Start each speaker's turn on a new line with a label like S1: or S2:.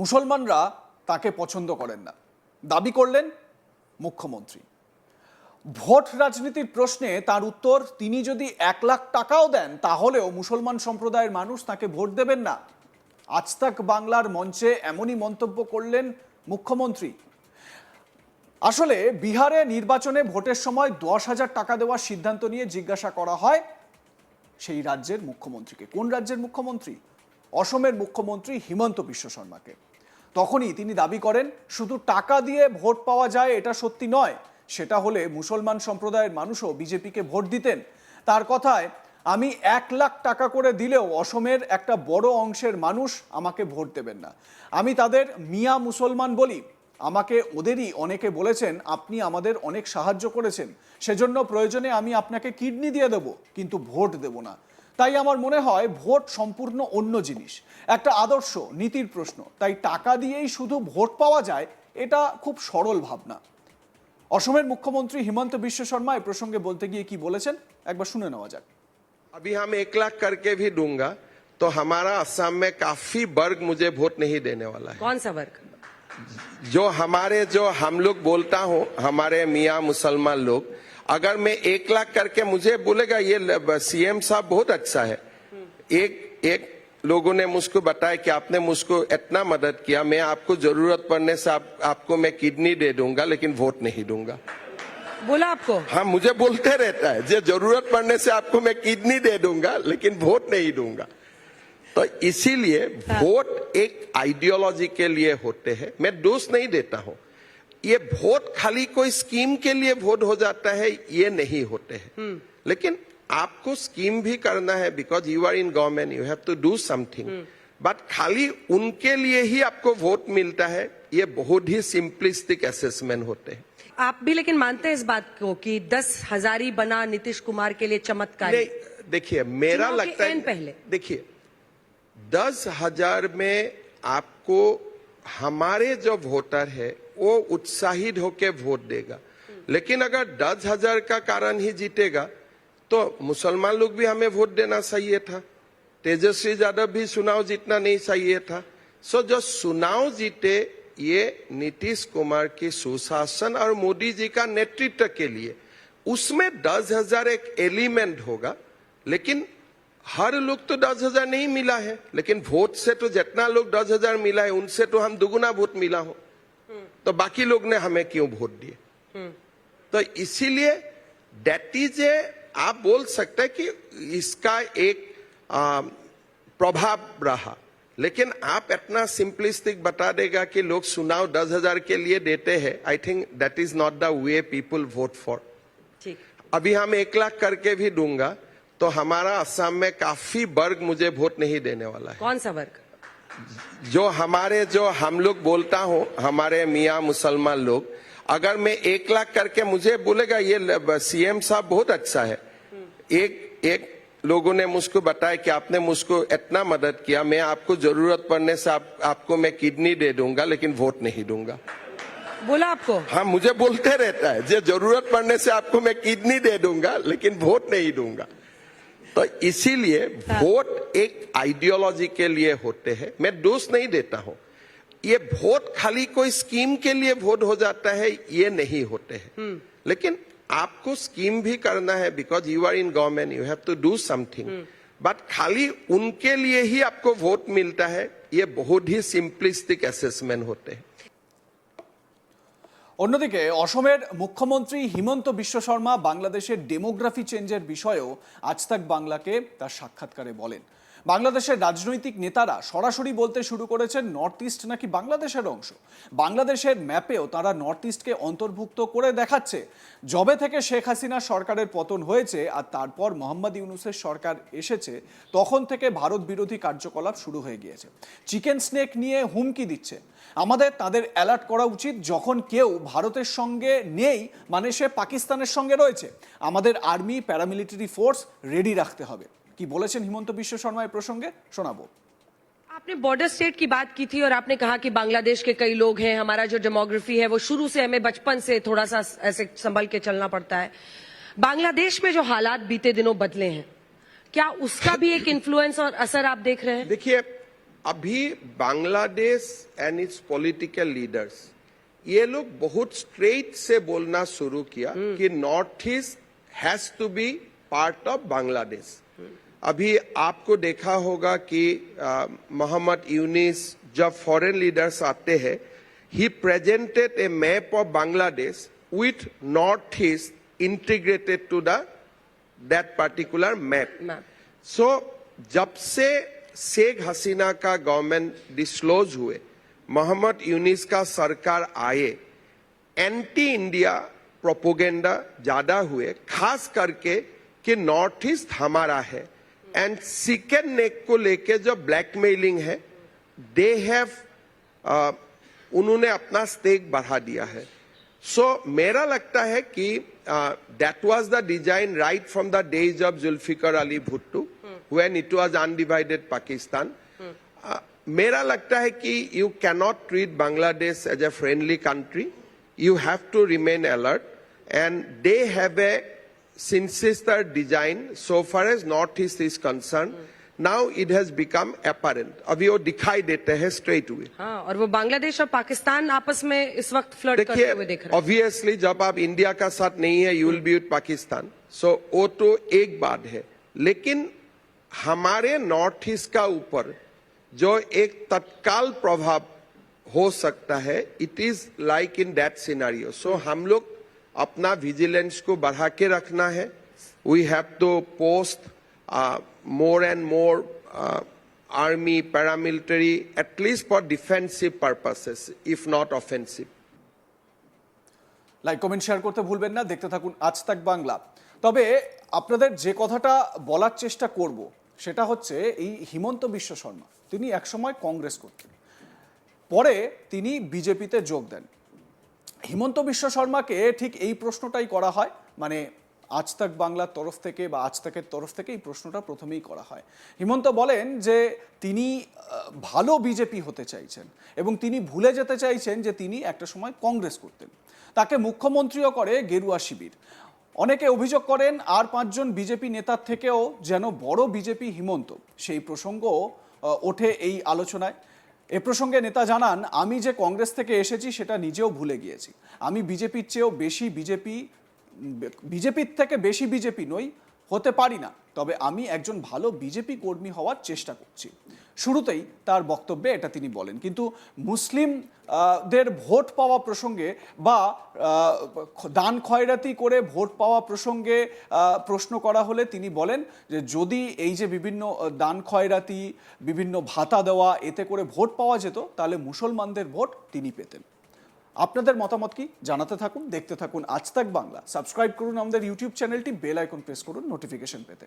S1: মুসলমানরা তাকে পছন্দ করেন না, দাবি করলেন মুখ্যমন্ত্রী। ভোট রাজনীতির প্রশ্নে তার উত্তর, তিনি যদি 1 লাখ টাকাও দেন তাহলেও মুসলমান সম্প্রদায়ের মানুষ তাকে ভোট দেবেন না। আজ তাক বাংলার মঞ্চে এমনই মন্তব্য করলেন মুখ্যমন্ত্রী। আসলে বিহারে নির্বাচনে ভোটের সময় 10,000 টাকা দেওয়ার সিদ্ধান্ত নিয়ে জিজ্ঞাসা করা হয় সেই রাজ্যের মুখ্যমন্ত্রীকে। কোন রাজ্যের মুখ্যমন্ত্রী? অসমের মুখ্যমন্ত্রী হিমন্ত বিশ্ব শর্মাকে। তখনই তিনি দাবি করেন শুধু টাকা দিয়ে ভোট পাওয়া যায় এটা সত্যি নয়, সেটা হলে মুসলমান সম্প্রদায়ের মানুষও বিজেপিকে ভোট দিতেন। তার কথায়, আমি 1 লাখ টাকা করে দিলেও অসমের একটা বড় অংশের মানুষ আমাকে ভোট দেবেন না। আমি তাদের মিয়া মুসলমান বলি। আমাকে ওদেরই অনেকে বলেছেন আপনি আমাদের অনেক সাহায্য করেছেন, সেজন্য প্রয়োজনে আমি আপনাকে কিডনি দিয়ে দেব, কিন্তু ভোট দেব না। তাই আমার মনে হয় ভোট সম্পূর্ণ অন্য জিনিস, একটা আদর্শ নীতির প্রশ্ন। তাই টাকা দিয়েই শুধু ভোট পাওয়া যায় এটা খুব সরল ভাবনা। অসমের মুখ্যমন্ত্রী হিমন্ত বিশ্ব শর্মা এ প্রসঙ্গে বলতে গিয়ে কি বলেছেন একবার শুনে নেওয়া যাক।
S2: अभी हम 1 लाख करके भी दूंगा तो हमारा असम में काफी वर्ग मुझे वोट नहीं देने वाला है।
S3: कौन सा वर्ग?
S2: जो हम लोग बोलता हूँ, हमारे मियाँ मुसलमान लोग, अगर मैं 1 लाख करके मुझे बोलेगा ये सीएम साहब बहुत अच्छा है। एक लोगों ने मुझको बताया कि आपने मुझको इतना मदद किया, मैं आपको जरूरत पड़ने से आपको मैं किडनी दे दूंगा लेकिन वोट नहीं दूंगा।
S3: बोला आपको?
S2: हाँ, मुझे बोलते रहता है जो जरूरत पड़ने से आपको मैं किडनी दे दूंगा लेकिन वोट नहीं दूंगा। तो इसीलिए वोट एक आइडियोलॉजी के लिए होते हैं। मैं दोष नहीं देता हूं, ये वोट खाली कोई स्कीम के लिए वोट हो जाता है ये नहीं होते हैं। लेकिन आपको स्कीम भी करना है because you are in government, you have to do something. But खाली उनके लिए ही आपको वोट मिलता है, ये बहुत ही सिंपलिस्टिक असेसमेंट होते हैं।
S3: आप भी लेकिन मानते हैं इस बात को कि 10,000 ही बना नीतीश कुमार के लिए चमत्कार?
S2: देखिए, मेरा लगता है,
S3: पहले
S2: देखिए 10,000 में आपको हमारे जो वोटर है वो उत्साहित होकर वोट देगा। लेकिन अगर 10,000 का कारण ही जीतेगा तो मुसलमान लोग भी हमें वोट देना चाहिए था। तेजस्वी यादव भी चुनाव जीतना नहीं चाहिए था। सो जो चुनाव जीते ये नीतीश कुमार की सुशासन और मोदी जी का नेतृत्व के लिए, उसमें 10,000 एक एलिमेंट होगा। लेकिन हर लोग तो 10,000 नहीं मिला है, लेकिन वोट से तो जितना लोग 10,000 मिला है उनसे तो हम दुगुना वोट मिला हो, तो बाकी लोग ने हमें क्यों वोट दिए? तो इसीलिए दैट इज ए, आप बोल सकते हैं कि इसका एक प्रभाव रहा। लेकिन आप इतना सिंपलिस्टिक बता देगा कि लोग चुनाव 10,000 के लिए देते हैं, I think that is not the way people vote for. अभी हम 1 लाख करके भी दूंगा तो हमारा असम में काफी वर्ग मुझे वोट नहीं देने वाला है।
S3: कौन सा वर्ग?
S2: जो हम लोग बोलता हूँ, हमारे मियाँ मुसलमान लोग, अगर मैं 1 लाख करके मुझे बोलेगा ये सीएम साहब बहुत अच्छा है। एक लोगों ने मुझको बताया कि आपने मुझको इतना मदद किया, मैं आपको जरूरत पड़ने से आपको मैं किडनी दे दूंगा लेकिन वोट नहीं दूंगा।
S3: बोला आपको?
S2: हाँ, मुझे बोलते रहता है जो जरूरत पड़ने से आपको मैं किडनी दे दूंगा लेकिन वोट नहीं दूंगा। तो इसीलिए वोट एक आइडियोलॉजी के लिए होते हैं। मैं दोष नहीं देता हूं, ये वोट खाली कोई स्कीम के लिए वोट हो जाता है ये नहीं होते हैं। लेकिन आपको स्कीम भी करना है because you are in government, you have to do something. But खाली उनके लिए ही आपको वोट मिलता है, ये बहुत ही सिंपलिस्टिक असेसमेंट होते हैं।
S1: অন্যদিকে অসমের মুখ্যমন্ত্রী হিমন্ত বিশ্ব শর্মা বাংলাদেশের ডেমোগ্রাফি চেঞ্জের বিষয়েও আজ তাক বাংলাকে তার সাক্ষাৎকারে বলেন। বাংলাদেশের রাজনৈতিক নেতারা সরাসরি বলতে শুরু করেছেন নর্থ ইস্ট নাকি বাংলাদেশের অংশ। বাংলাদেশের ম্যাপেও তারা নর্থ ইস্টকে অন্তর্ভুক্ত করে দেখাচ্ছে। যবে থেকে শেখ হাসিনার সরকারের পতন হয়েছে আর তারপর মোহাম্মদ ইউনূসের সরকার এসেছে তখন থেকে ভারত বিরোধী কার্যকলাপ শুরু হয়ে গিয়েছে। চিকেন স্নেক নিয়ে হুমকি দিচ্ছে। আমাদের তাদের অ্যালার্ট করা উচিত, যখন কেউ ভারতের সঙ্গে নেই মানে সে পাকিস্তানের সঙ্গে রয়েছে। আমাদের আর্মি প্যারামিলিটারি ফোর্স রেডি রাখতে হবে। কি বলেছেন হিমন্ত বিশ্ব শর্মা এই প্রসঙ্গে শোনাবো।
S3: आपने बॉर्डर स्टेट की बात की थी और आपने कहा कि बांग्लादेश के कई लोग हैं, हमारा जो डेमोग्राफी है वो शुरू से हमें बचपन से थोड़ा सा ऐसे संभल के चलना पड़ता है। बांग्लादेश में जो हालात बीते दिनों बदले हैं, क्या उसका भी एक इन्फ्लुएंस और असर आप देख रहे हैं?
S2: देखिए, अभी Bangladesh and its political leaders ये लोग बहुत स्ट्रेट से बोलना शुरू किया कि north east has to be part of Bangladesh. अभी आपको देखा होगा कि मोहम्मद यूनिस जब फॉरेन लीडर्स आते हैं, he presented a map of Bangladesh with north east integrated to that particular map. So जब से शेख हसीना का गवर्नमेंट डिस्क्लोज हुए, मोहम्मद यूनिस का सरकार आए, एंटी इंडिया प्रोपोगेंडा ज्यादा हुए, खास करके कि नॉर्थ ईस्ट हमारा है। एंड चिकन नेक को लेके जो ब्लैकमेलिंग है, दे हैव उन्होंने अपना स्टेक बढ़ा दिया है। सो मेरा लगता है कि that was the design right from the days of Zulfikar Ali Bhutto when it was undivided Pakistan. मेरा लगता है कि you cannot treat Bangladesh as a friendly country, you have to remain alert and they have a sinister design so far as north east is concerned. Now it has become apparent, अभी वो दिखाई देते हैं straight away।
S3: हाँ, और वो बांग्लादेश और पाकिस्तान आपस में इस वक्त फ्लर्ट करते हुए दिख रहे हैं।
S2: ऑब्वियसली जब आप इंडिया का साथ नहीं है, you will be with Pakistan, so वो तो एक बात है। लेकिन हमारे नॉर्थ ईस्ट का ऊपर जो एक तत्काल प्रभाव हो सकता है, it is like in that scenario. So हम लोग अपना विजिलेंस को बढ़ा के रखना है। We have to post more and more army paramilitary at least for defensive purposes if not offensive.
S1: Like comment share করতে ভুলবেন না। দেখতে থাকুন আজ তাক বাংলা। তবে আপনাদের যে কথাটা বলার চেষ্টা করব সেটা হচ্ছে এই হিমন্ত বিশ্ব শর্মা, তিনি একসময় কংগ্রেস করতেন, পরে তিনি বিজেপিতে যোগ দেন। হিমন্ত বিশ্ব শর্মাকে ঠিক এই প্রশ্নটাই করা হয়, মানে আজ তাক বাংলার তরফ থেকে বা আজ তাকের তরফ থেকে এই প্রশ্নটা প্রথমেই করা হয়। হিমন্ত বলেন যে তিনি ভালো বিজেপি হতে চাইছেন এবং তিনি ভুলে যেতে চাইছেন যে তিনি একটা সময় কংগ্রেস করতেন। তাকে মুখ্যমন্ত্রীও করে গেরুয়া শিবির। অনেকে অভিযোগ করেন আর 5 জন বিজেপি নেতার থেকেও যেন বড় বিজেপি হিমন্ত। সেই প্রসঙ্গ ওঠে এই আলোচনায়। এ প্রসঙ্গে নেতা জানান, আমি যে কংগ্রেস থেকে এসেছি সেটা নিজেও ভুলে গিয়েছি। আমি বিজেপির চেয়েও বেশি বিজেপির থেকে বেশি বিজেপি নই, হতে পারি না, তবে আমি একজন ভালো বিজেপি কর্মী হওয়ার চেষ্টা করছি। শুরুতেই তার বক্তব্যে এটা তিনি বলেন। কিন্তু মুসলিমদের ভোট পাওয়া প্রসঙ্গে বা দান খয়রাতি করে ভোট পাওয়া প্রসঙ্গে প্রশ্ন করা হলে তিনি বলেন যে যদি এই যে বিভিন্ন দান খয়রাতি, বিভিন্ন ভাতা দেওয়া, এতে করে ভোট পাওয়া যেত তাহলে মুসলমানদের ভোট তিনি পেতেন। আপনাদের মতামত কি জানাতে থাকুন, দেখতে থাকুন আজ তাক বাংলা। সাবস্ক্রাইব করুন আমাদের ইউটিউব চ্যানেলটি, বেল আইকন প্রেস করুন নোটিফিকেশন পেতে।